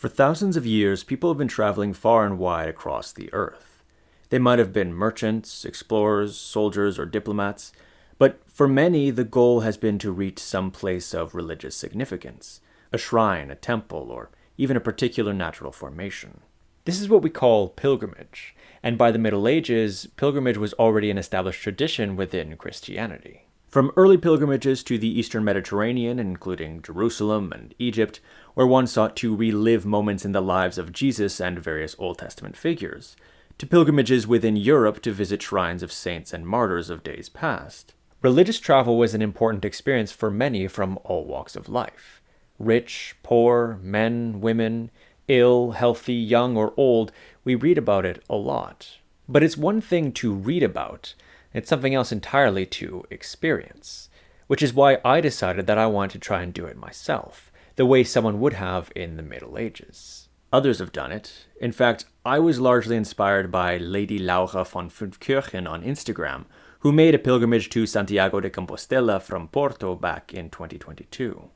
For thousands of years, people have been traveling far and wide across the earth. They might have been merchants, explorers, soldiers, or diplomats, but for many, the goal has been to reach some place of religious significance, a shrine, a temple, or even a particular natural formation. This is what we call pilgrimage, and by the Middle Ages, pilgrimage was already an established tradition within Christianity. From early pilgrimages to the Eastern Mediterranean, including Jerusalem and Egypt, where one sought to relive moments in the lives of Jesus and various Old Testament figures, to pilgrimages within Europe to visit shrines of saints and martyrs of days past. Religious travel was an important experience for many from all walks of life. Rich, poor, men, women, ill, healthy, young, or old, we read about it a lot. But it's one thing to read about, it's something else entirely to experience, which is why I decided that I wanted to try and do it myself, the way someone would have in the Middle Ages. Others have done it. In fact, I was largely inspired by Lady Laura von Funfkirchen on Instagram, who made a pilgrimage to Santiago de Compostela from Porto back in 2022.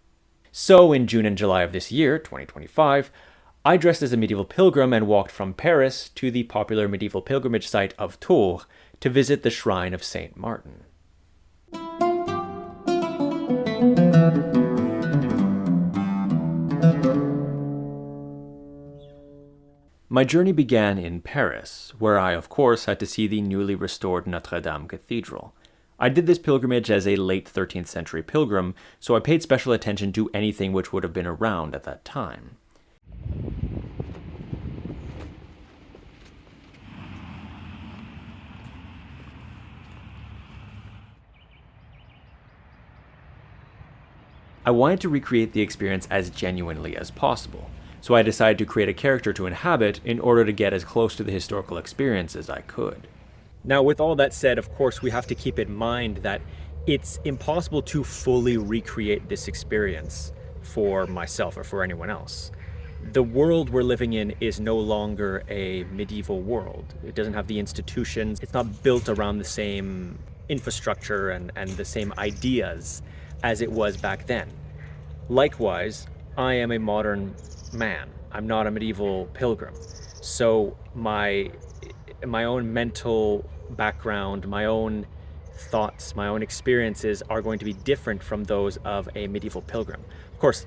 So, in June and July of this year, 2025, I dressed as a medieval pilgrim and walked from Paris to the popular medieval pilgrimage site of Tours to visit the shrine of Saint Martin. My journey began in Paris, where I, of course, had to see the newly restored Notre Dame Cathedral. I did this pilgrimage as a late 13th century pilgrim, so I paid special attention to anything which would have been around at that time. I wanted to recreate the experience as genuinely as possible, so I decided to create a character to inhabit in order to get as close to the historical experience as I could. Now, with all that said, of course, we have to keep in mind that it's impossible to fully recreate this experience for myself or for anyone else. The world we're living in is no longer a medieval world. It doesn't have the institutions. It's not built around the same infrastructure and the same ideas as it was back then. Likewise, I am a modern man. I'm not a medieval pilgrim. So my own mental background, my own thoughts, my own experiences are going to be different from those of a medieval pilgrim. Of course,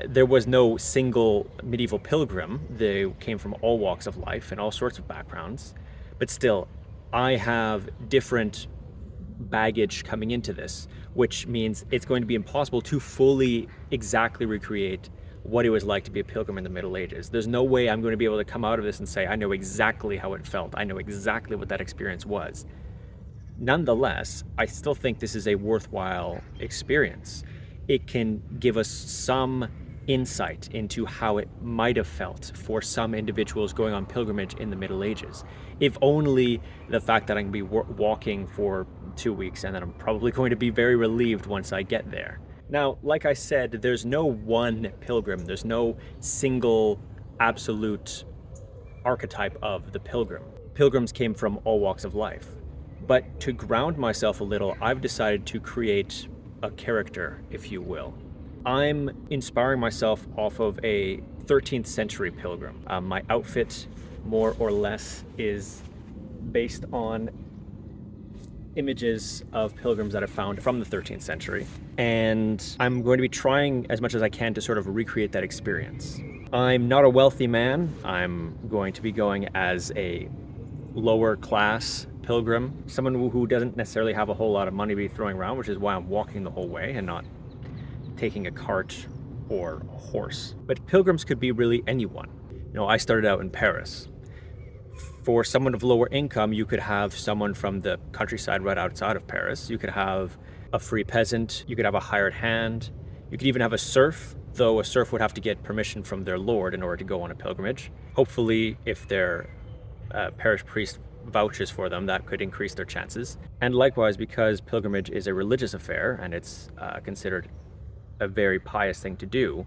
there was no single medieval pilgrim. They came from all walks of life and all sorts of backgrounds. But still, I have different baggage coming into this, which means it's going to be impossible to fully exactly recreate what it was like to be a pilgrim in the Middle Ages. There's no way I'm going to be able to come out of this and say, I know exactly how it felt. I know exactly what that experience was. Nonetheless, I still think this is a worthwhile experience. It can give us some insight into how it might have felt for some individuals going on pilgrimage in the Middle Ages. If only the fact that I can be walking for 2 weeks and then I'm probably going to be very relieved once I get there. Now, like I said, there's no one pilgrim. There's no single absolute archetype of the pilgrim. Pilgrims came from all walks of life. But to ground myself a little, I've decided to create a character, if you will. I'm inspiring myself off of a 13th century pilgrim. My outfit, more or less, is based on images of pilgrims that I've found from the 13th century. And I'm going to be trying as much as I can to sort of recreate that experience. I'm not a wealthy man. I'm going to be going as a lower class pilgrim, someone who doesn't necessarily have a whole lot of money to be throwing around, which is why I'm walking the whole way and not taking a cart or a horse. But pilgrims could be really anyone. You know, I started out in Paris. For someone of lower income, you could have someone from the countryside right outside of Paris. You could have a free peasant. You could have a hired hand. You could even have a serf, though a serf would have to get permission from their lord in order to go on a pilgrimage. Hopefully, if their parish priest vouches for them, that could increase their chances. And likewise, because pilgrimage is a religious affair and it's considered a very pious thing to do,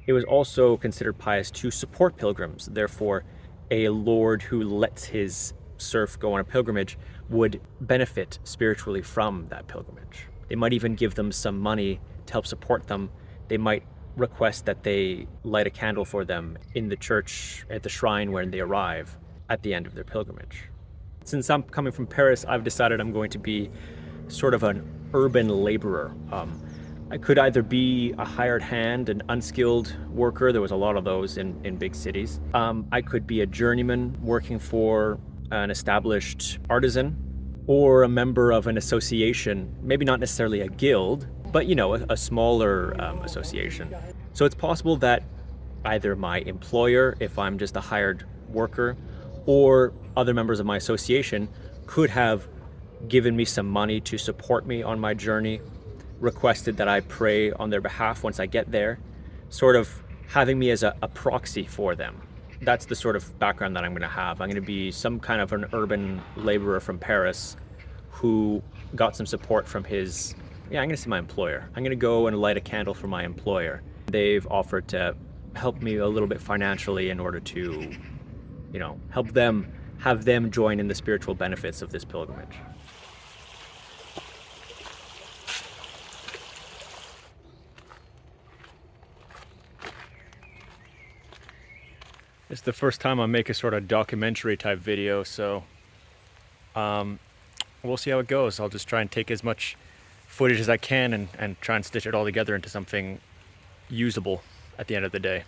it was also considered pious to support pilgrims. Therefore, a lord who lets his serf go on a pilgrimage would benefit spiritually from that pilgrimage. They might even give them some money to help support them. They might request that they light a candle for them in the church at the shrine when they arrive at the end of their pilgrimage. Since I'm coming from Paris, I've decided I'm going to be sort of an urban laborer. I could either be a hired hand, an unskilled worker. There was a lot of those in big cities. I could be a journeyman working for an established artisan, or a member of an association, maybe not necessarily a guild, but a smaller association. So it's possible that either my employer, if I'm just a hired worker, or other members of my association could have given me some money to support me on my journey, requested that I pray on their behalf once I get there, sort of having me as a proxy for them. That's the sort of background that I'm going to have. I'm going to be some kind of an urban laborer from Paris who got some support from his, I'm going to say my employer. I'm going to go and light a candle for my employer. They've offered to help me a little bit financially in order to, help them, have them join in the spiritual benefits of this pilgrimage. It's the first time I make a sort of documentary type video, so we'll see how it goes. I'll just try and take as much footage as I can and try and stitch it all together into something usable at the end of the day.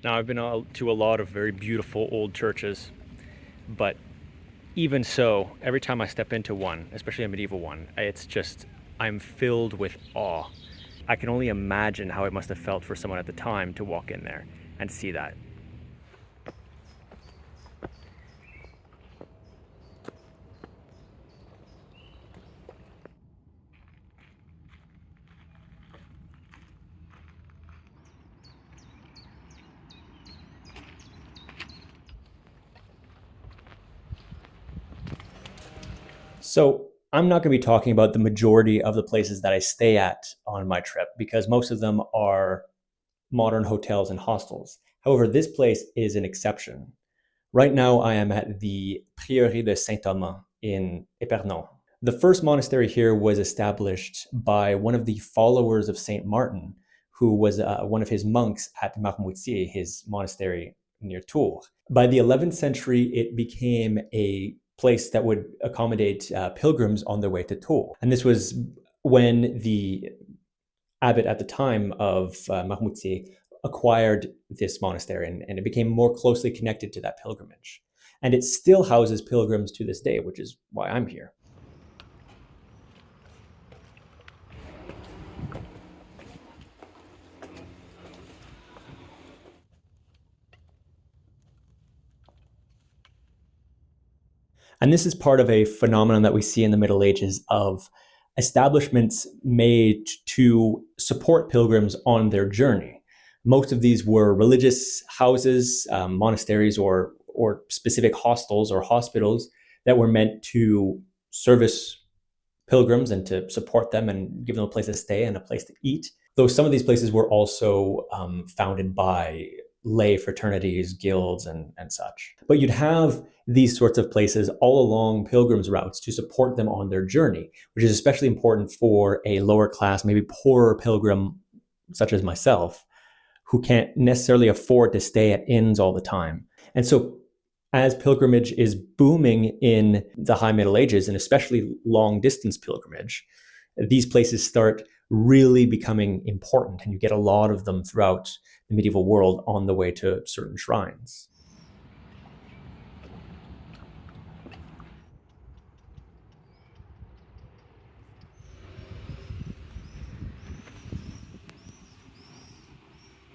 Now, I've been to a lot of very beautiful old churches, but even so, every time I step into one, especially a medieval one, I'm filled with awe. I can only imagine how it must have felt for someone at the time to walk in there and see that. So I'm not going to be talking about the majority of the places that I stay at on my trip because most of them are modern hotels and hostels. However, this place is an exception. Right now, I am at the Prieuré de Saint-Thomas in Épernon. The first monastery here was established by one of the followers of Saint Martin, who was one of his monks at Marmoutier, his monastery near Tours. By the 11th century, it became a place that would accommodate pilgrims on their way to Tours. And this was when the abbot at the time of Marmoutier acquired this monastery, and it became more closely connected to that pilgrimage. And it still houses pilgrims to this day, which is why I'm here. And this is part of a phenomenon that we see in the Middle Ages of establishments made to support pilgrims on their journey. Most of these were religious houses, monasteries, or specific hostels or hospitals that were meant to service pilgrims and to support them and give them a place to stay and a place to eat. Though some of these places were also founded by lay fraternities, guilds, and such. But you'd have these sorts of places all along pilgrims' routes to support them on their journey, which is especially important for a lower class, maybe poorer pilgrim, such as myself, who can't necessarily afford to stay at inns all the time. And so as pilgrimage is booming in the High Middle Ages, and especially long distance pilgrimage, these places start really becoming important, and you get a lot of them throughout the medieval world on the way to certain shrines.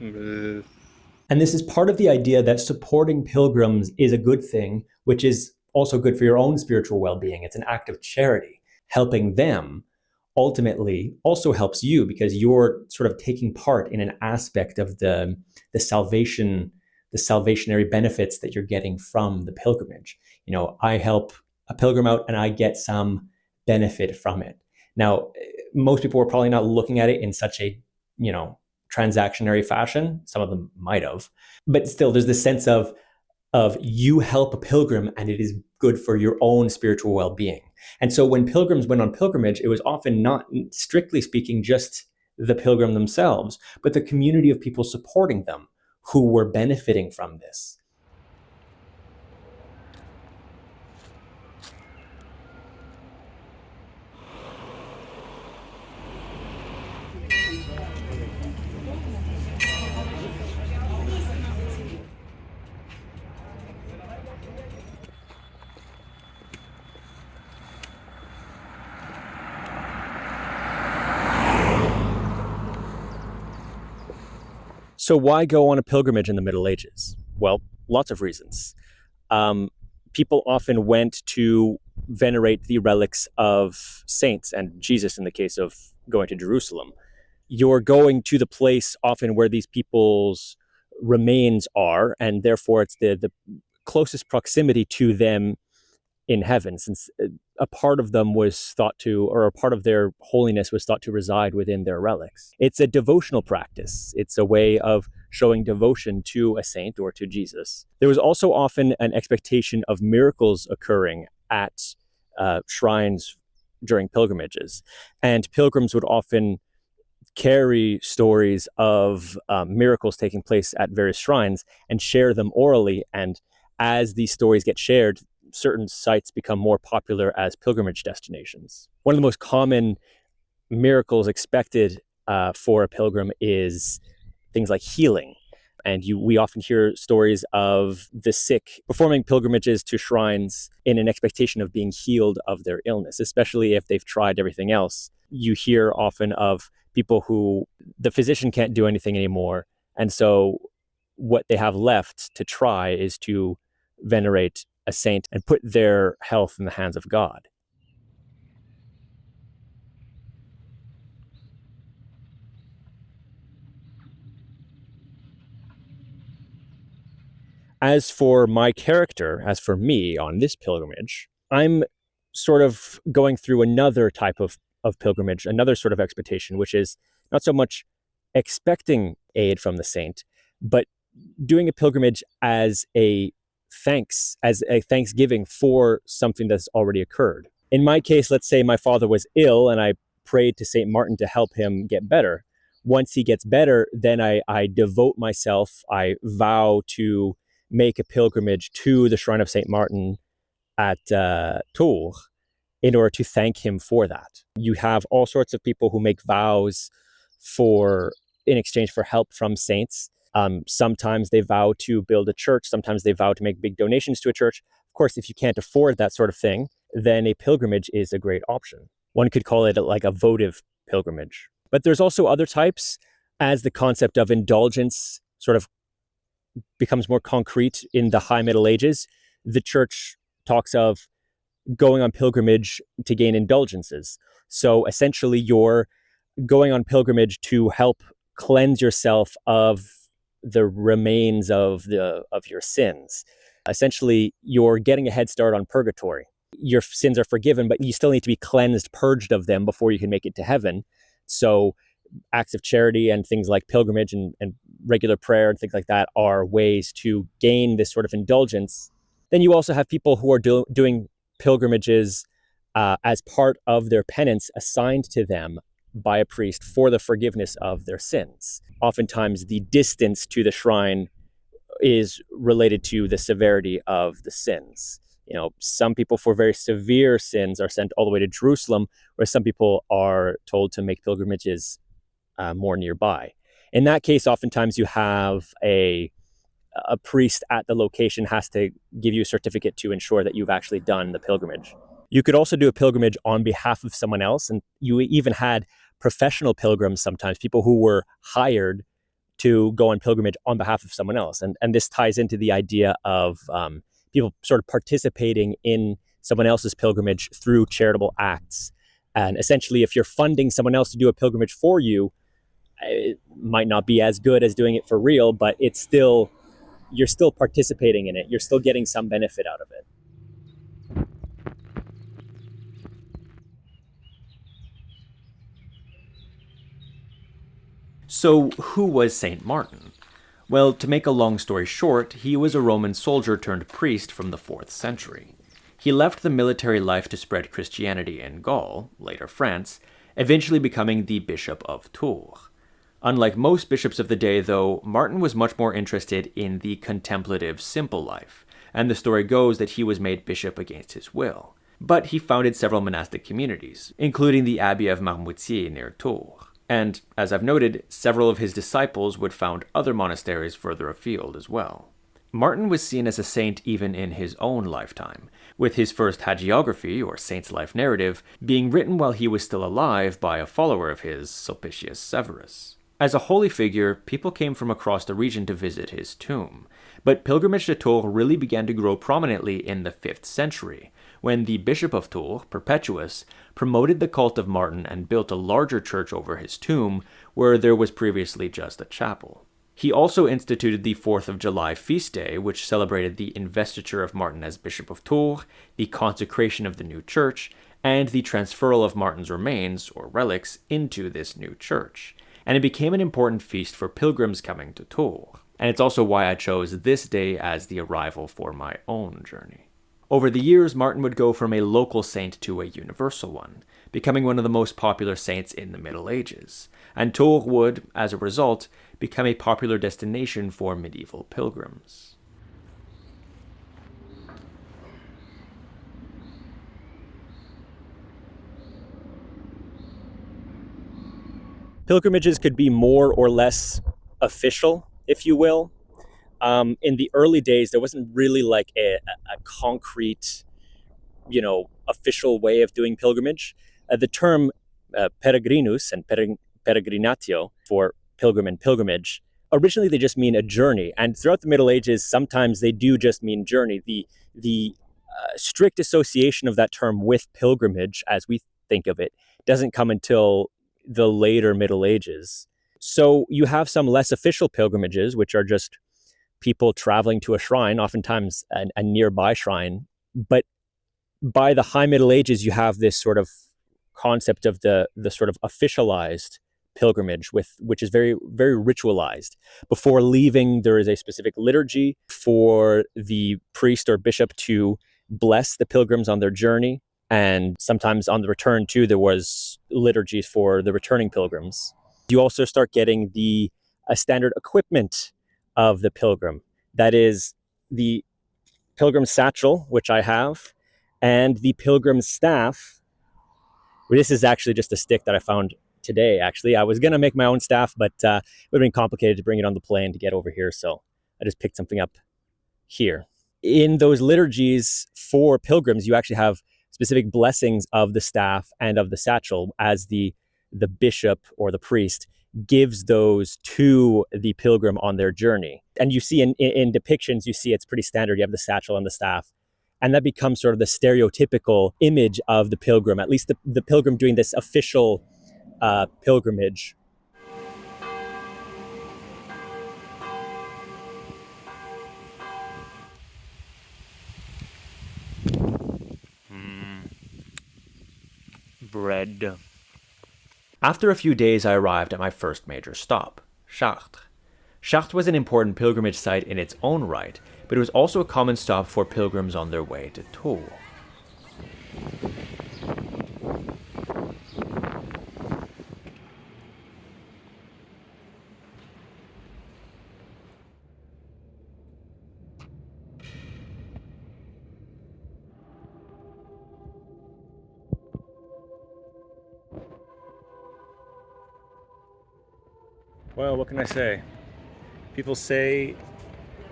And this is part of the idea that supporting pilgrims is a good thing, which is also good for your own spiritual well-being. It's an act of charity. Helping them ultimately also helps you because you're sort of taking part in an aspect of the salvation, the salvationary benefits that you're getting from the pilgrimage. I help a pilgrim out and I get some benefit from it. Now, most people are probably not looking at it in such a, transactionary fashion. Some of them might have, but still there's this sense of you help a pilgrim and it is good for your own spiritual well-being. And so when pilgrims went on pilgrimage, it was often not, strictly speaking, just the pilgrim themselves, but the community of people supporting them who were benefiting from this. So why go on a pilgrimage in the Middle Ages? Well, lots of reasons. People often went to venerate the relics of saints and Jesus in the case of going to Jerusalem. You're going to the place often where these people's remains are, and therefore it's the closest proximity to them in heaven, since a part of them was thought to, or a part of their holiness was thought to reside within their relics. It's a devotional practice. It's a way of showing devotion to a saint or to Jesus. There was also often an expectation of miracles occurring at shrines during pilgrimages, and pilgrims would often carry stories of miracles taking place at various shrines and share them orally. And as these stories get shared, certain sites become more popular as pilgrimage destinations. One of the most common miracles expected for a pilgrim is things like healing. And we often hear stories of the sick performing pilgrimages to shrines in an expectation of being healed of their illness, especially if they've tried everything else. You hear often of people who the physician can't do anything anymore. And so what they have left to try is to venerate a saint and put their health in the hands of God. As for my character, as for me on this pilgrimage, I'm sort of going through another type of pilgrimage, another sort of expectation, which is not so much expecting aid from the saint, but doing a pilgrimage as a thanksgiving for something that's already occurred. In my case, let's say my father was ill and I prayed to St. Martin to help him get better. Once he gets better, then I devote myself, I vow to make a pilgrimage to the shrine of St. Martin at Tours in order to thank him for that. You have all sorts of people who make vows in exchange for help from saints. Sometimes they vow to build a church. Sometimes they vow to make big donations to a church. Of course, if you can't afford that sort of thing, then a pilgrimage is a great option. One could call it like a votive pilgrimage. But there's also other types, as the concept of indulgence sort of becomes more concrete in the High Middle Ages. The church talks of going on pilgrimage to gain indulgences. So essentially, you're going on pilgrimage to help cleanse yourself of the remains of your sins. Essentially, you're getting a head start on purgatory. Your sins are forgiven, but you still need to be cleansed, purged of them before you can make it to heaven. So acts of charity and things like pilgrimage and regular prayer and things like that are ways to gain this sort of indulgence. Then you also have people who are doing pilgrimages as part of their penance assigned to them by a priest for the forgiveness of their sins. Oftentimes, the distance to the shrine is related to the severity of the sins. Some people for very severe sins are sent all the way to Jerusalem, whereas some people are told to make pilgrimages more nearby. In that case, oftentimes you have a priest at the location has to give you a certificate to ensure that you've actually done the pilgrimage. You could also do a pilgrimage on behalf of someone else, and you even had professional pilgrims sometimes, people who were hired to go on pilgrimage on behalf of someone else. And this ties into the idea of people sort of participating in someone else's pilgrimage through charitable acts. And essentially, if you're funding someone else to do a pilgrimage for you, it might not be as good as doing it for real, but you're still participating in it. You're still getting some benefit out of it. So, who was Saint Martin? Well, to make a long story short, he was a Roman soldier turned priest from the 4th century. He left the military life to spread Christianity in Gaul, later France, eventually becoming the Bishop of Tours. Unlike most bishops of the day, though, Martin was much more interested in the contemplative, simple life, and the story goes that he was made bishop against his will. But he founded several monastic communities, including the Abbey of Marmoutier near Tours. And, as I've noted, several of his disciples would found other monasteries further afield as well. Martin was seen as a saint even in his own lifetime, with his first hagiography, or saint's life narrative, being written while he was still alive by a follower of his, Sulpicius Severus. As a holy figure, people came from across the region to visit his tomb, but pilgrimage to Tours really began to grow prominently in the 5th century, when the Bishop of Tours, Perpetuus, promoted the cult of Martin and built a larger church over his tomb, where there was previously just a chapel. He also instituted the 4th of July feast day, which celebrated the investiture of Martin as Bishop of Tours, the consecration of the new church, and the transferal of Martin's remains, or relics, into this new church. And it became an important feast for pilgrims coming to Tours. And it's also why I chose this day as the arrival for my own journey. Over the years, Martin would go from a local saint to a universal one, becoming one of the most popular saints in the Middle Ages, and Tours would, as a result, become a popular destination for medieval pilgrims. Pilgrimages could be more or less official, if you will. In the early days, there wasn't really like a concrete, official way of doing pilgrimage. The term peregrinus and peregrinatio for pilgrim and pilgrimage, originally they just mean a journey. And throughout the Middle Ages, sometimes they do just mean journey. The strict association of that term with pilgrimage, as we think of it, doesn't come until the later Middle Ages. So you have some less official pilgrimages, which are just people traveling to a shrine, oftentimes a nearby shrine. But by the High Middle Ages, you have this sort of concept of the sort of officialized pilgrimage, which is very, very ritualized. Before leaving, there is a specific liturgy for the priest or bishop to bless the pilgrims on their journey. And sometimes on the return too, there was liturgies for the returning pilgrims. You also start getting the standard equipment of the pilgrim. That is the pilgrim satchel, which I have, and the pilgrim staff. This is actually just a stick that I found today, actually. I was going to make my own staff, but it would have been complicated to bring it on the plane to get over here, so I just picked something up here. In those liturgies for pilgrims, you actually have specific blessings of the staff and of the satchel as the bishop or the priest gives those to the pilgrim on their journey. And you see in depictions, you see it's pretty standard. You have the satchel and the staff. And that becomes sort of the stereotypical image of the pilgrim, at least the pilgrim doing this official pilgrimage. Bread. After a few days, I arrived at my first major stop, Chartres. Chartres was an important pilgrimage site in its own right, but it was also a common stop for pilgrims on their way to Tours. Well, what can I say? People say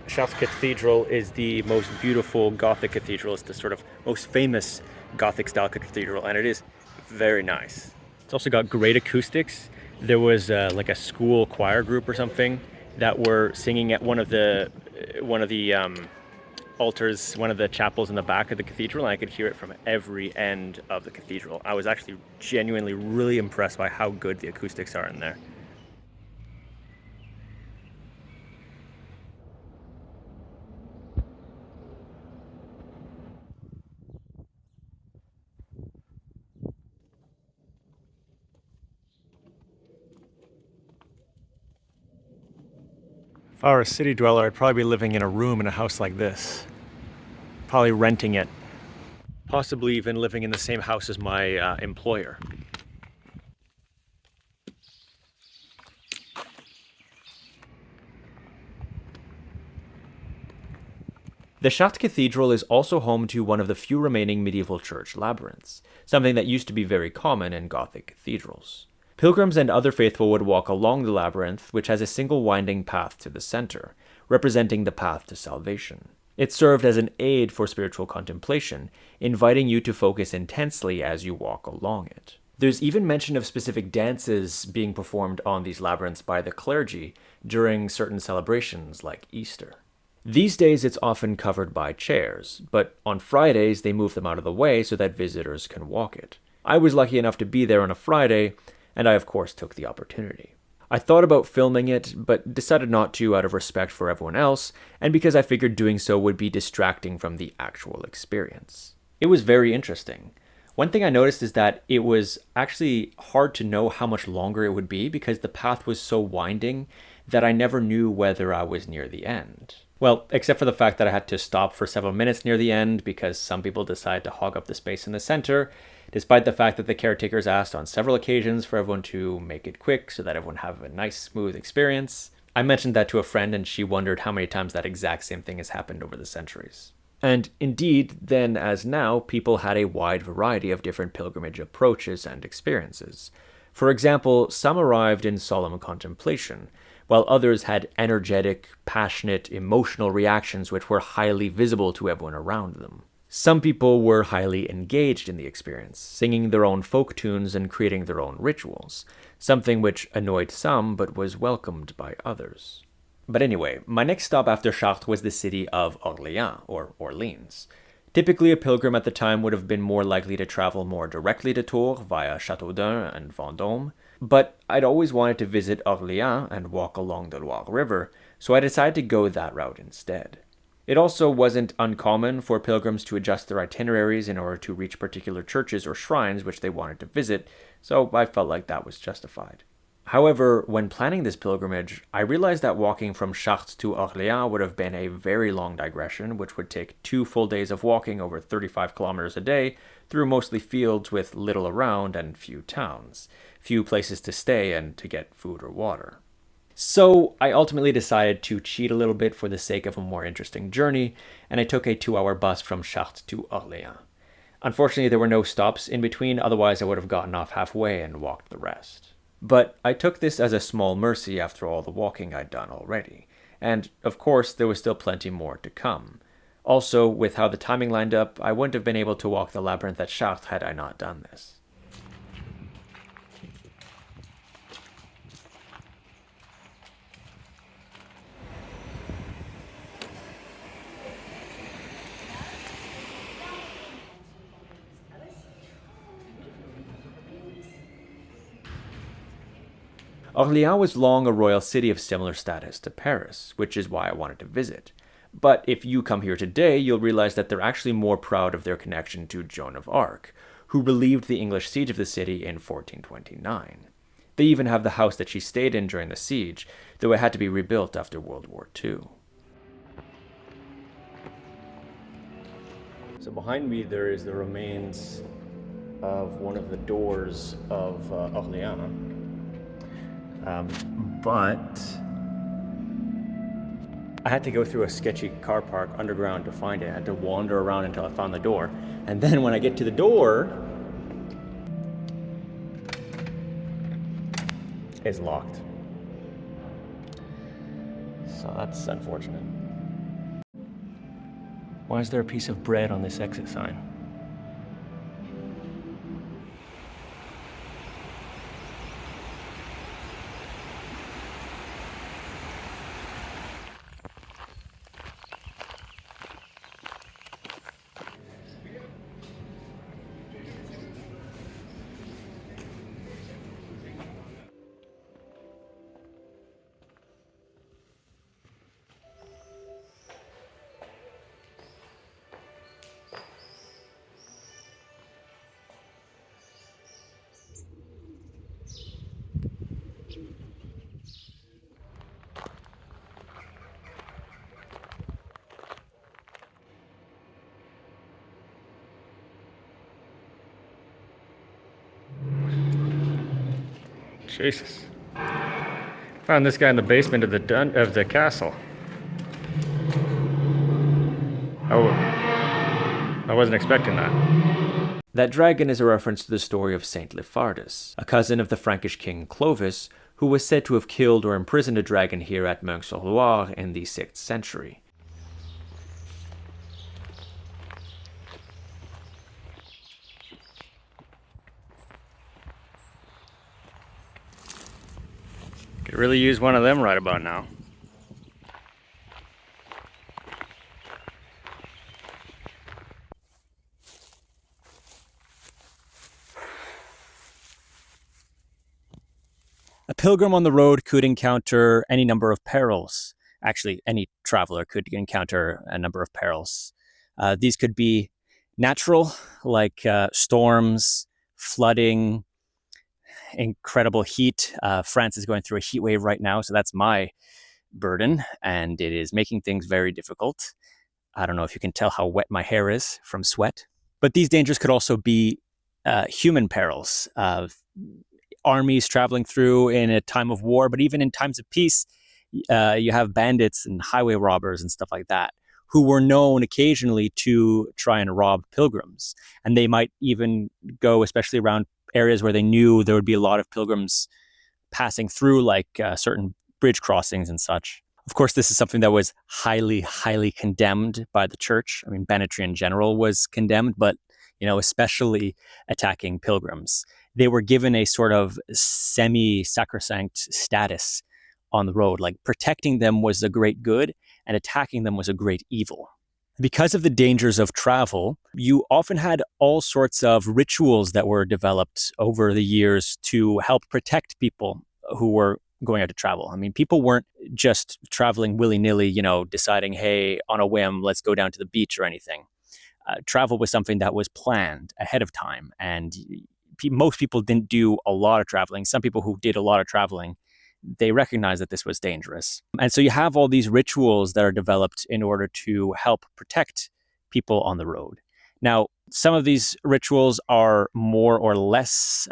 Chartres Cathedral is the most beautiful Gothic cathedral. It's the sort of most famous Gothic-style cathedral, and it is very nice. It's also got great acoustics. There was like a school choir group or something that were singing at one of the altars, one of the chapels in the back of the cathedral, and I could hear it from every end of the cathedral. I was actually genuinely really impressed by how good the acoustics are in there. If I were a city dweller, I'd probably be living in a room in a house like this. Probably renting it. Possibly even living in the same house as my employer. The Chartres Cathedral is also home to one of the few remaining medieval church labyrinths, something that used to be very common in Gothic cathedrals. Pilgrims and other faithful would walk along the labyrinth, which has a single winding path to the center, representing the path to salvation. It served as an aid for spiritual contemplation, inviting you to focus intensely as you walk along it. There's even mention of specific dances being performed on these labyrinths by the clergy during certain celebrations like Easter. These days it's often covered by chairs, but on Fridays they move them out of the way so that visitors can walk it. I was lucky enough to be there on a Friday, and I of course took the opportunity. I thought about filming it, but decided not to out of respect for everyone else, and because I figured doing so would be distracting from the actual experience. It was very interesting. One thing I noticed is that it was actually hard to know how much longer it would be because the path was so winding that I never knew whether I was near the end. Well, except for the fact that I had to stop for several minutes near the end because some people decided to hog up the space in the center, despite the fact that the caretakers asked on several occasions for everyone to make it quick so that everyone have a nice, smooth experience. I mentioned that to a friend and she wondered how many times that exact same thing has happened over the centuries. And indeed, then as now, people had a wide variety of different pilgrimage approaches and experiences. For example, some arrived in solemn contemplation, while others had energetic, passionate, emotional reactions which were highly visible to everyone around them. Some people were highly engaged in the experience, singing their own folk tunes and creating their own rituals, something which annoyed some but was welcomed by others. But anyway, my next stop after Chartres was the city of Orléans, or Orleans. Typically, a pilgrim at the time would have been more likely to travel more directly to Tours via Châteaudun and Vendôme, but I'd always wanted to visit Orléans and walk along the Loire River, so I decided to go that route instead. It also wasn't uncommon for pilgrims to adjust their itineraries in order to reach particular churches or shrines which they wanted to visit, so I felt like that was justified. However, when planning this pilgrimage, I realized that walking from Chartres to Orléans would have been a very long digression, which would take 2 full days of walking over 35 kilometers a day through mostly fields with little around and few towns, few places to stay and to get food or water. So I ultimately decided to cheat a little bit for the sake of a more interesting journey, and I took a 2-hour bus from Chartres to Orléans. Unfortunately, there were no stops in between, otherwise I would have gotten off halfway and walked the rest. But I took this as a small mercy after all the walking I'd done already, and of course there was still plenty more to come. Also, with how the timing lined up, I wouldn't have been able to walk the labyrinth at Chartres had I not done this. Orléans was long a royal city of similar status to Paris, which is why I wanted to visit. But if you come here today, you'll realize that they're actually more proud of their connection to Joan of Arc, who relieved the English siege of the city in 1429. They even have the house that she stayed in during the siege, though it had to be rebuilt after World War II. So behind me there is the remains of one of the doors of Orléans. But I had to go through a sketchy car park underground to find it. I had to wander around until I found the door. And then when I get to the door, it's locked. So that's unfortunate. Why is there a piece of bread on this exit sign? Jesus. Found this guy in the basement of the castle. Oh, I wasn't expecting that. That dragon is a reference to the story of Saint Lefardis, a cousin of the Frankish king Clovis, who was said to have killed or imprisoned a dragon here at Meung-sur-Loire in the 6th century. Could really use one of them right about now. A pilgrim on the road could encounter any number of perils. Actually, any traveler could encounter a number of perils. These could be natural, like storms, flooding, incredible heat. France is going through a heat wave right now, so that's my burden, and it is making things very difficult. I don't know if you can tell how wet my hair is from sweat. But these dangers could also be human perils, armies traveling through in a time of war, but even in times of peace, you have bandits and highway robbers and stuff like that, who were known occasionally to try and rob pilgrims. And they might even go, especially around areas where they knew there would be a lot of pilgrims passing through, like certain bridge crossings and such. Of course, this is something that was highly, highly condemned by the church. I mean, banditry in general was condemned, but, especially attacking pilgrims. They were given a sort of semi-sacrosanct status on the road. Like, protecting them was a great good, and attacking them was a great evil. Because of the dangers of travel, you often had all sorts of rituals that were developed over the years to help protect people who were going out to travel. I mean, people weren't just traveling willy-nilly, deciding, hey, on a whim, let's go down to the beach or anything. Travel was something that was planned ahead of time, and most people didn't do a lot of traveling. Some people who did a lot of traveling, they recognized that this was dangerous. And so you have all these rituals that are developed in order to help protect people on the road. Now, some of these rituals are more or less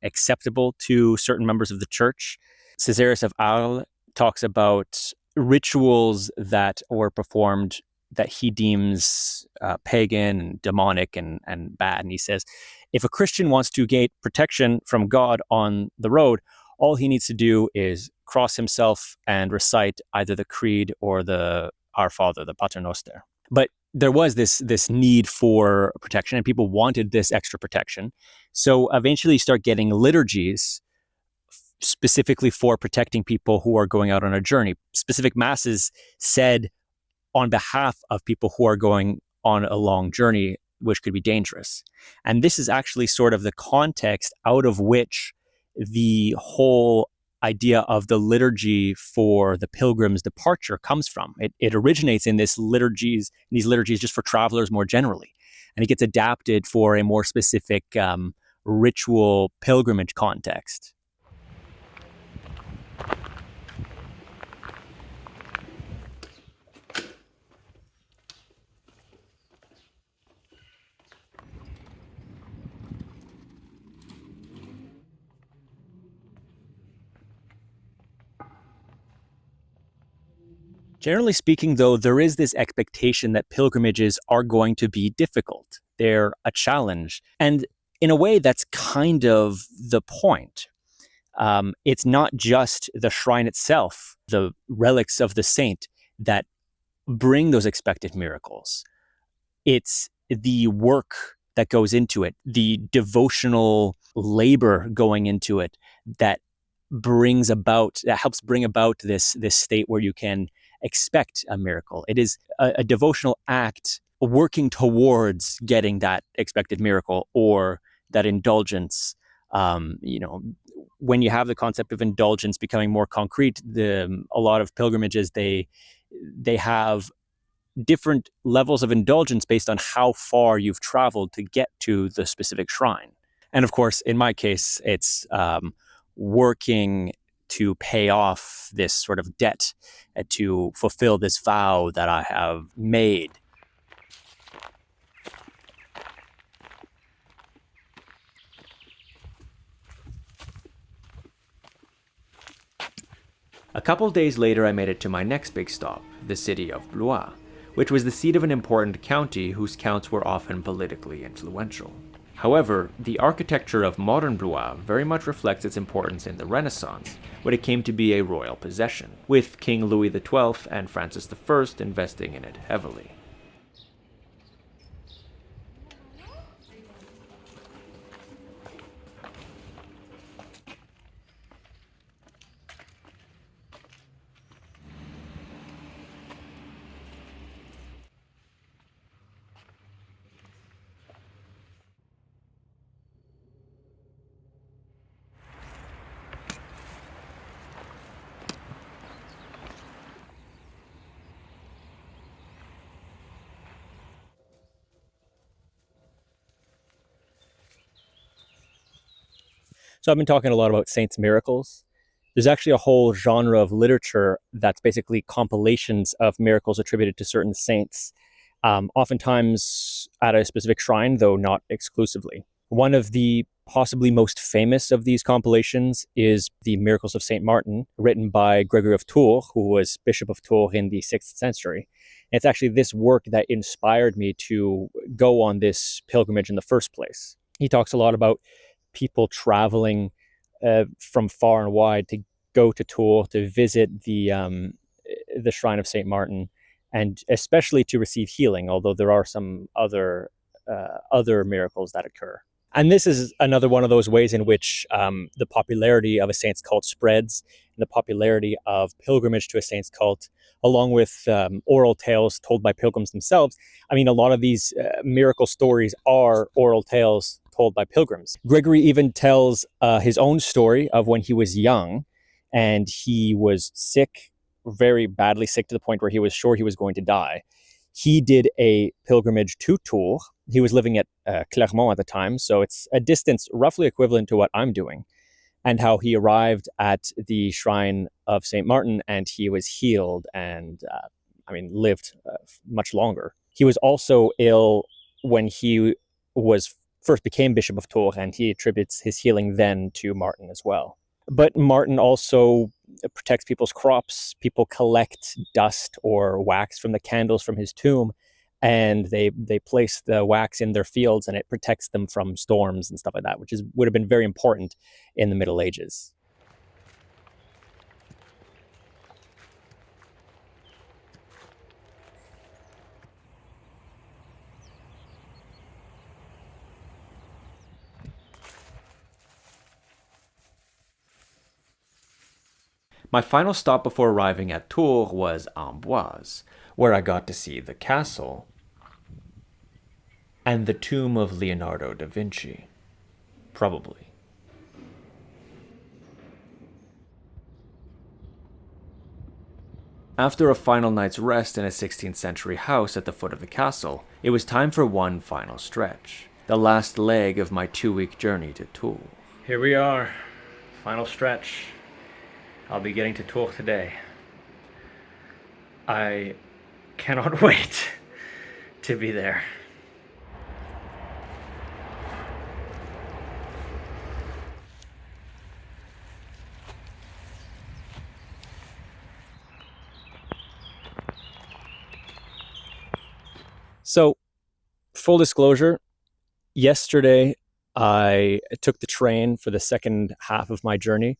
acceptable to certain members of the church. César of Arles talks about rituals that were performed that he deems pagan and demonic and bad. And he says, if a Christian wants to gain protection from God on the road, all he needs to do is cross himself and recite either the Creed or the Our Father, the Pater Noster. But there was this need for protection, and people wanted this extra protection. So eventually you start getting liturgies specifically for protecting people who are going out on a journey. Specific masses said on behalf of people who are going on a long journey, which could be dangerous. And this is actually sort of the context out of which the whole idea of the liturgy for the pilgrim's departure comes from. It originates in these liturgies just for travelers more generally. And it gets adapted for a more specific ritual pilgrimage context. Generally speaking, though, there is this expectation that pilgrimages are going to be difficult. They're a challenge. And in a way, that's kind of the point. It's not just the shrine itself, the relics of the saint, that bring those expected miracles. It's the work that goes into it, the devotional labor going into it that helps bring about this state where you can expect a miracle. It is a devotional act working towards getting that expected miracle or that indulgence. When you have the concept of indulgence becoming more concrete, a lot of pilgrimages, they have different levels of indulgence based on how far you've traveled to get to the specific shrine. And of course, in my case, it's working to pay off this sort of debt, to fulfill this vow that I have made. A couple days later, I made it to my next big stop, the city of Blois, which was the seat of an important county whose counts were often politically influential. However, the architecture of modern Blois very much reflects its importance in the Renaissance, when it came to be a royal possession, with King Louis XII and Francis I investing in it heavily. So I've been talking a lot about saints' miracles. There's actually a whole genre of literature that's basically compilations of miracles attributed to certain saints, oftentimes at a specific shrine, though not exclusively. One of the possibly most famous of these compilations is the Miracles of Saint Martin, written by Gregory of Tours, who was Bishop of Tours in the 6th century. And it's actually this work that inspired me to go on this pilgrimage in the first place. He talks a lot about people traveling from far and wide to go to Tours to visit the shrine of Saint Martin, and especially to receive healing. Although there are some other miracles that occur. And this is another one of those ways in which the popularity of a saint's cult spreads, and the popularity of pilgrimage to a saint's cult, along with oral tales told by pilgrims themselves. I mean, a lot of these miracle stories are oral tales told by pilgrims. Gregory even tells his own story of when he was young and he was sick, very badly sick, to the point where he was sure he was going to die. He did a pilgrimage to Tours. He was living at Clermont at the time, so it's a distance roughly equivalent to what I'm doing, and how he arrived at the shrine of Saint Martin and he was healed and, lived much longer. He was also ill when he first became Bishop of Tours, and he attributes his healing then to Martin as well. But Martin also protects people's crops. People collect dust or wax from the candles from his tomb, and they place the wax in their fields, and it protects them from storms and stuff like that, which would have been very important in the Middle Ages. My final stop before arriving at Tours was Ambis, where I got to see the castle and the tomb of Leonardo da Vinci. Probably. After a final night's rest in a 16th century house at the foot of the castle, it was time for one final stretch, the last leg of my 2-week journey to Tours. Here we are, final stretch. I'll be getting to Tours today. I cannot wait to be there. So, full disclosure, yesterday I took the train for the second half of my journey.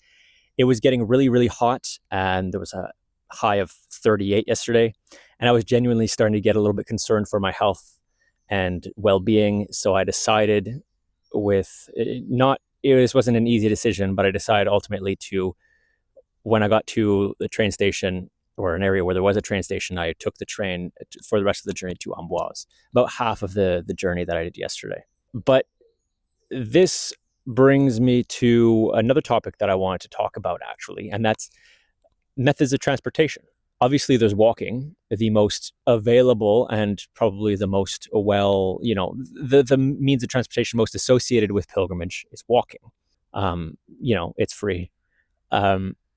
It was getting really, really hot, and there was a high of 38 yesterday, and I was genuinely starting to get a little bit concerned for my health and well-being. So I decided this wasn't an easy decision, but I decided ultimately to, when I got to the train station, or an area where there was a train station, I took the train for the rest of the journey to Ambis, about half of the journey that I did yesterday. But this brings me to another topic that I wanted to talk about, actually, and that's methods of transportation. Obviously, there's walking, the most available and probably the most the means of transportation most associated with pilgrimage is walking. It's free.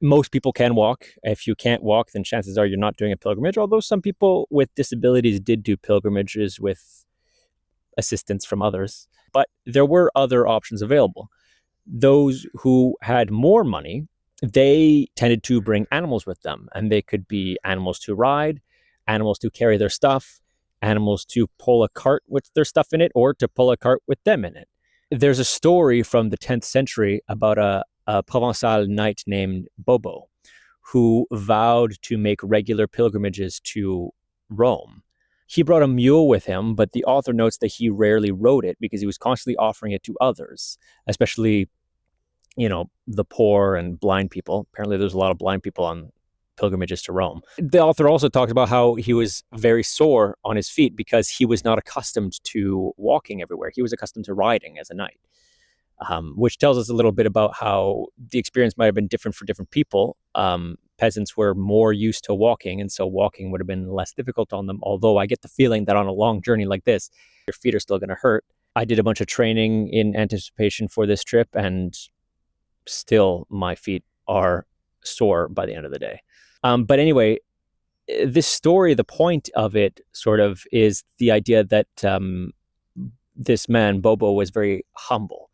Most people can walk. If you can't walk, then chances are you're not doing a pilgrimage, although some people with disabilities did do pilgrimages with assistance from others. But there were other options available. Those who had more money they tended to bring animals with them, and they could be animals to ride, animals to carry their stuff, animals to pull a cart with their stuff in it, or to pull a cart with them in it. There's a story from the 10th century about a Provençal knight named Bobo, who vowed to make regular pilgrimages to Rome. He brought a mule with him, but the author notes that he rarely rode it because he was constantly offering it to others, especially, the poor and blind people. Apparently, there's a lot of blind people on pilgrimages to Rome. The author also talks about how he was very sore on his feet because he was not accustomed to walking everywhere. He was accustomed to riding as a knight, which tells us a little bit about how the experience might have been different for different people. Peasants were more used to walking, and so walking would have been less difficult on them. Although I get the feeling that on a long journey like this, your feet are still going to hurt. I did a bunch of training in anticipation for this trip, and still my feet are sore by the end of the day. But anyway, this story, the point of it sort of is the idea that this man, Bobo, was very humble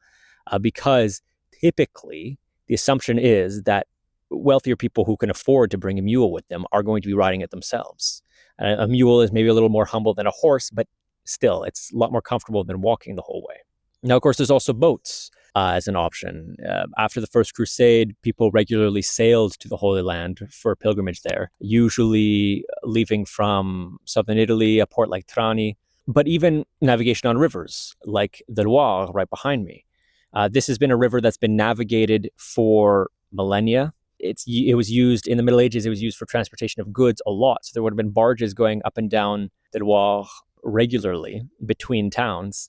because typically the assumption is that wealthier people who can afford to bring a mule with them are going to be riding it themselves. A mule is maybe a little more humble than a horse, but still, it's a lot more comfortable than walking the whole way. Now, of course, there's also boats as an option. After the First Crusade, people regularly sailed to the Holy Land for a pilgrimage there, usually leaving from southern Italy, a port like Trani, but even navigation on rivers like the Loire right behind me. This has been a river that's been navigated for millennia. It was used in the Middle Ages. It was used for transportation of goods a lot. So there would have been barges going up and down the Loire regularly between towns.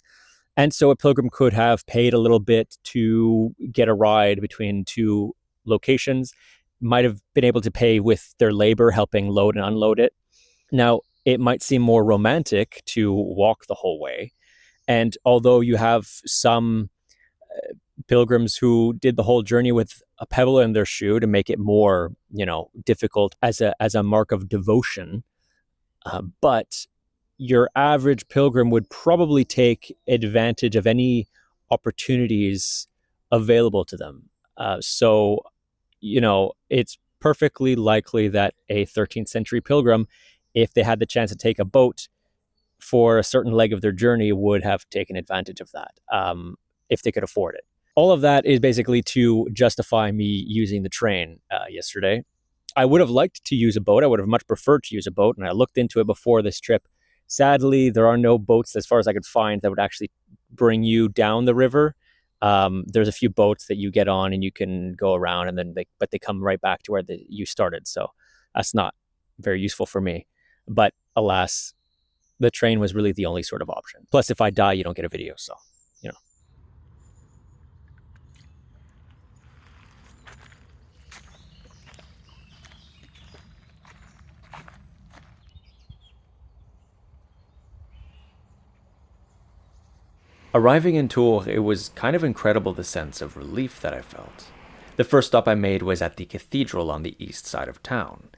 And so a pilgrim could have paid a little bit to get a ride between two locations, might have been able to pay with their labor helping load and unload it. Now, it might seem more romantic to walk the whole way. And although you have some pilgrims who did the whole journey with a pebble in their shoe to make it more, difficult as a mark of devotion, but your average pilgrim would probably take advantage of any opportunities available to them. So, it's perfectly likely that a 13th century pilgrim, if they had the chance to take a boat for a certain leg of their journey, would have taken advantage of that if they could afford it. All of that is basically to justify me using the train yesterday. I would have liked to use a boat. I would have much preferred to use a boat, and I looked into it before this trip. Sadly, there are no boats, as far as I could find, that would actually bring you down the river. There's a few boats that you get on and you can go around, and then they come right back to where you started. So that's not very useful for me. But alas, the train was really the only sort of option. Plus, if I die, you don't get a video. So, Arriving in Tours, it was kind of incredible the sense of relief that I felt. The first stop I made was at the Cathedral on the east side of town.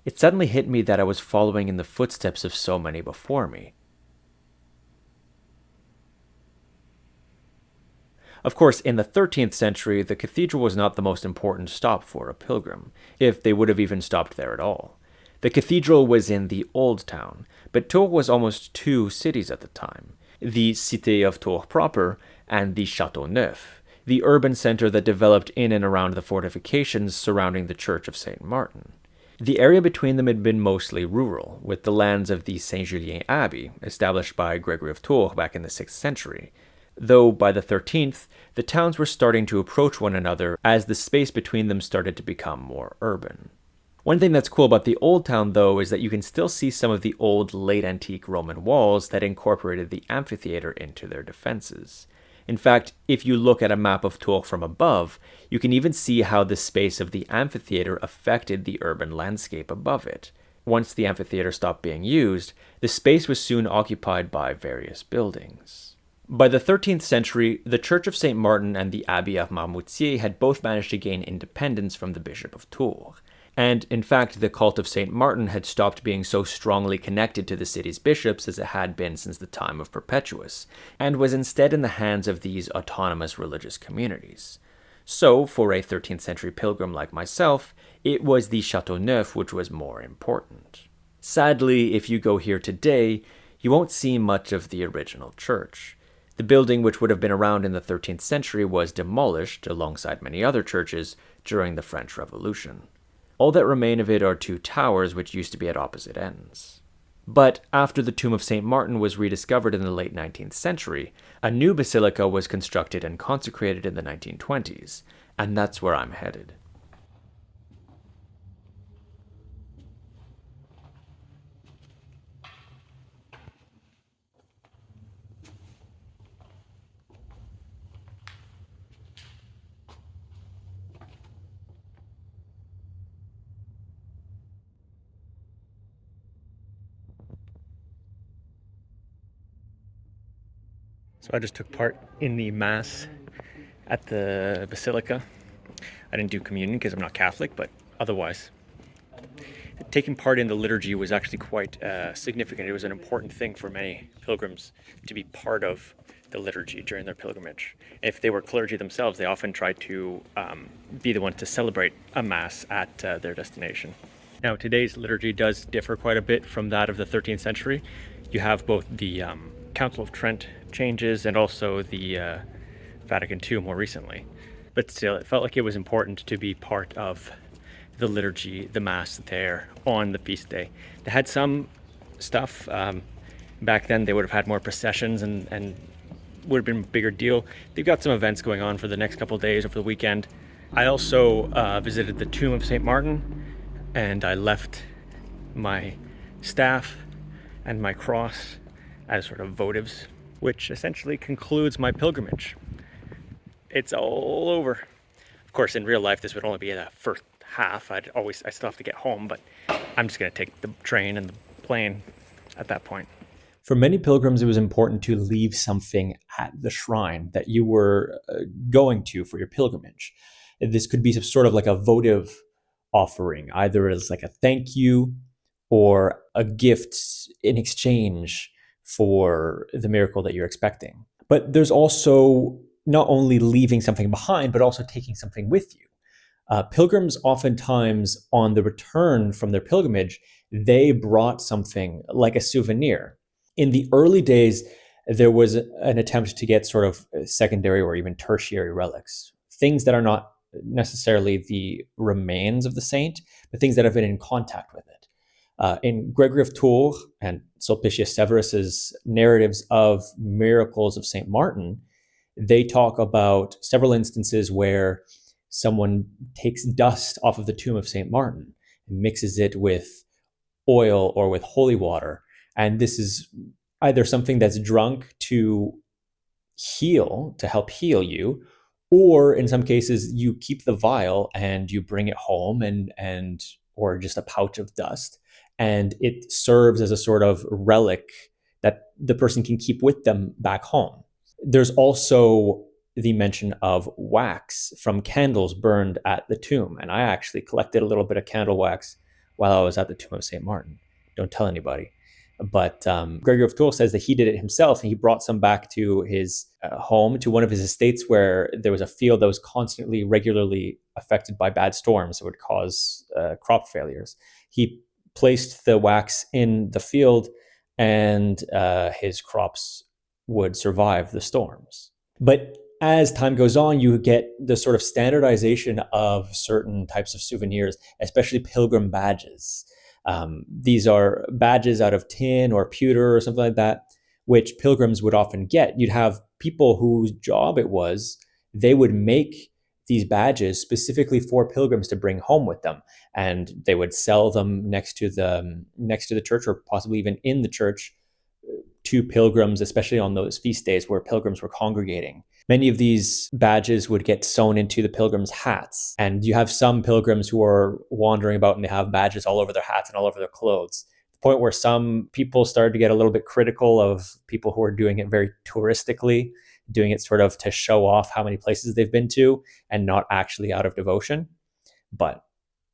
It suddenly hit me that I was following in the footsteps of so many before me. Of course, in the 13th century, the cathedral was not the most important stop for a pilgrim, if they would have even stopped there at all. The cathedral was in the Old Town, but Tours was almost two cities at the time. The Cité of Tours proper and the Château Neuf, the urban center that developed in and around the fortifications surrounding the Church of St. Martin. The area between them had been mostly rural, with the lands of the Saint-Julien Abbey, established by Gregory of Tours back in the 6th century. Though by the 13th, the towns were starting to approach one another as the space between them started to become more urban. One thing that's cool about the Old Town, though, is that you can still see some of the old late antique Roman walls that incorporated the amphitheater into their defenses. In fact, if you look at a map of Tours from above, you can even see how the space of the amphitheater affected the urban landscape above it. Once the amphitheater stopped being used, the space was soon occupied by various buildings. By the 13th century, the Church of St. Martin and the Abbey of Marmoutier had both managed to gain independence from the Bishop of Tours. And, in fact, the cult of St. Martin had stopped being so strongly connected to the city's bishops as it had been since the time of Perpetuus, and was instead in the hands of these autonomous religious communities. So, for a 13th century pilgrim like myself, it was the Chateau Neuf which was more important. Sadly, if you go here today, you won't see much of the original church. The building, which would have been around in the 13th century, was demolished, alongside many other churches, during the French Revolution. All that remain of it are two towers which used to be at opposite ends. But after the tomb of St. Martin was rediscovered in the late 19th century, a new basilica was constructed and consecrated in the 1920s, and that's where I'm headed. So I just took part in the Mass at the Basilica. I didn't do communion because I'm not Catholic, but otherwise. Taking part in the liturgy was actually quite significant. It was an important thing for many pilgrims to be part of the liturgy during their pilgrimage. If they were clergy themselves, they often tried to be the one to celebrate a Mass at their destination. Now, today's liturgy does differ quite a bit from that of the 13th century. You have both the Council of Trent changes and also the Vatican II more recently. But still, it felt like it was important to be part of the liturgy, the Mass there on the feast day. They had some stuff. Back then, they would have had more processions and would have been a bigger deal. They've got some events going on for the next couple of days over the weekend. I also visited the tomb of St. Martin, and I left my staff and my cross as sort of votives, which essentially concludes my pilgrimage. It's all over. Of course, in real life, this would only be the first half. I still have to get home, but I'm just going to take the train and the plane at that point. For many pilgrims, it was important to leave something at the shrine that you were going to for your pilgrimage. This could be some sort of like a votive offering, either as like a thank you or a gift in exchange for the miracle that you're expecting. But there's also not only leaving something behind, but also taking something with you. Pilgrims oftentimes, on the return from their pilgrimage, they brought something like a souvenir. In the early days, there was an attempt to get sort of secondary or even tertiary relics, things that are not necessarily the remains of the saint, but things that have been in contact with it. In Gregory of Tours and Sulpicius Severus's narratives of miracles of St. Martin, they talk about several instances where someone takes dust off of the tomb of St. Martin and mixes it with oil or with holy water. And this is either something that's drunk to heal, to help heal you, or in some cases, you keep the vial and you bring it home and or just a pouch of dust, and it serves as a sort of relic that the person can keep with them back home. There's also the mention of wax from candles burned at the tomb. And I actually collected a little bit of candle wax while I was at the tomb of St. Martin. Don't tell anybody. But Gregory of Tours says that he did it himself, and he brought some back to his home, to one of his estates where there was a field that was constantly, regularly affected by bad storms that would cause crop failures. He placed the wax in the field, and his crops would survive the storms. But as time goes on, you get the sort of standardization of certain types of souvenirs, especially pilgrim badges. These are badges out of tin or pewter or something like that, which pilgrims would often get. You'd have people whose job it was, they would make these badges specifically for pilgrims to bring home with them, and they would sell them next to the church, or possibly even in the church, to pilgrims, especially on those feast days where pilgrims were congregating. Many of these badges would get sewn into the pilgrims' hats. And you have some pilgrims who are wandering about and they have badges all over their hats and all over their clothes. The point where some people started to get a little bit critical of people who are doing it very touristically, doing it sort of to show off how many places they've been to and not actually out of devotion. But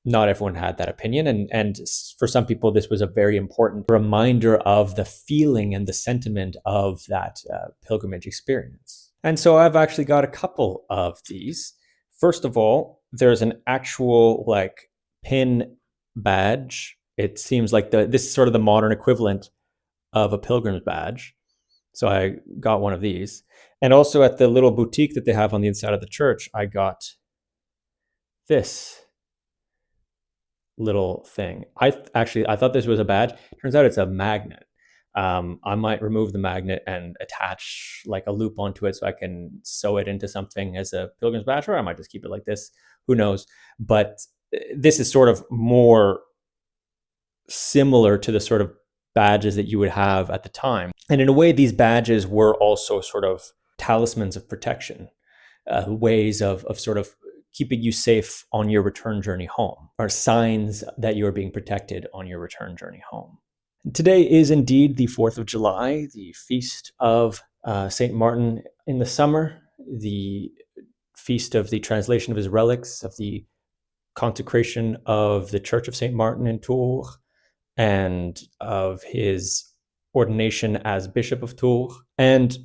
not everyone had that opinion. And for some people, this was a very important reminder of the feeling and the sentiment of that pilgrimage experience. And so I've actually got a couple of these First of all, there's an actual like pin badge. It seems like this is sort of the modern equivalent of a pilgrim's badge. So I got one of these. And also at the little boutique that they have on the inside of the church, I got this little thing. I thought this was a badge. Turns out it's a magnet. I might remove the magnet and attach like a loop onto it so I can sew it into something as a pilgrim's badge, or I might just keep it like this. Who knows? But this is sort of more similar to the sort of badges that you would have at the time. And in a way, these badges were also sort of talismans of protection, ways of sort of keeping you safe on your return journey home, or signs that you are being protected on your return journey home. Today is indeed the 4th of July, the feast of St. Martin in the summer, the feast of the translation of his relics, of the consecration of the Church of St. Martin in Tours, and of his ordination as Bishop of Tours. And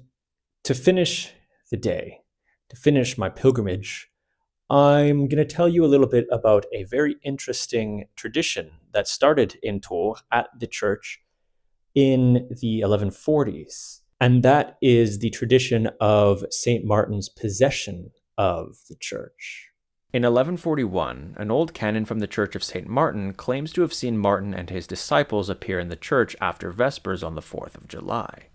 to finish the day, to finish my pilgrimage, I'm going to tell you a little bit about a very interesting tradition that started in Tours at the church in the 1140s. And that is the tradition of St. Martin's possession of the church. In 1141, an old canon from the Church of St. Martin claims to have seen Martin and his disciples appear in the church after Vespers on the 4th of July.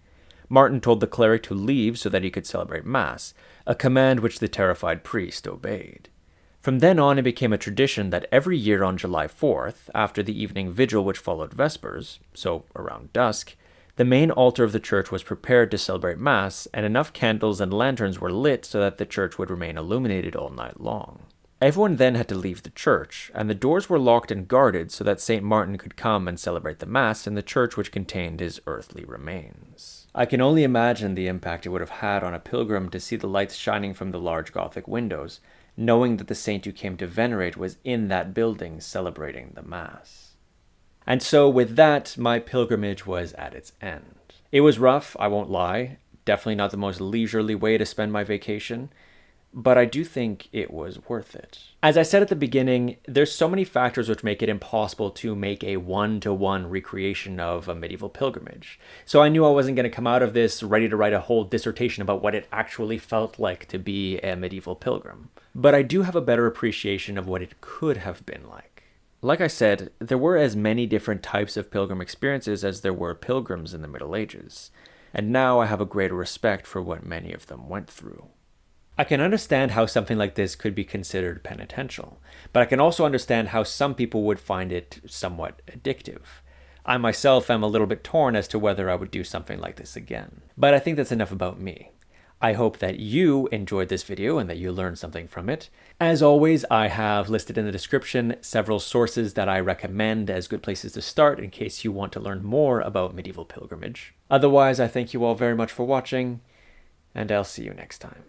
Martin told the cleric to leave so that he could celebrate Mass, a command which the terrified priest obeyed. From then on, it became a tradition that every year on July 4th, after the evening vigil which followed Vespers, so around dusk, the main altar of the church was prepared to celebrate Mass, and enough candles and lanterns were lit so that the church would remain illuminated all night long. Everyone then had to leave the church, and the doors were locked and guarded so that St. Martin could come and celebrate the Mass in the church which contained his earthly remains. I can only imagine the impact it would have had on a pilgrim to see the lights shining from the large Gothic windows, knowing that the saint you came to venerate was in that building celebrating the Mass. And so with that, my pilgrimage was at its end. It was rough, I won't lie, definitely not the most leisurely way to spend my vacation, but I do think it was worth it. As I said at the beginning, there's so many factors which make it impossible to make a one-to-one recreation of a medieval pilgrimage. So I knew I wasn't going to come out of this ready to write a whole dissertation about what it actually felt like to be a medieval pilgrim. But I do have a better appreciation of what it could have been like. Like I said, there were as many different types of pilgrim experiences as there were pilgrims in the Middle Ages, and now I have a greater respect for what many of them went through. I can understand how something like this could be considered penitential, but I can also understand how some people would find it somewhat addictive. I myself am a little bit torn as to whether I would do something like this again. But I think that's enough about me. I hope that you enjoyed this video and that you learned something from it. As always, I have listed in the description several sources that I recommend as good places to start in case you want to learn more about medieval pilgrimage. Otherwise, I thank you all very much for watching, and I'll see you next time.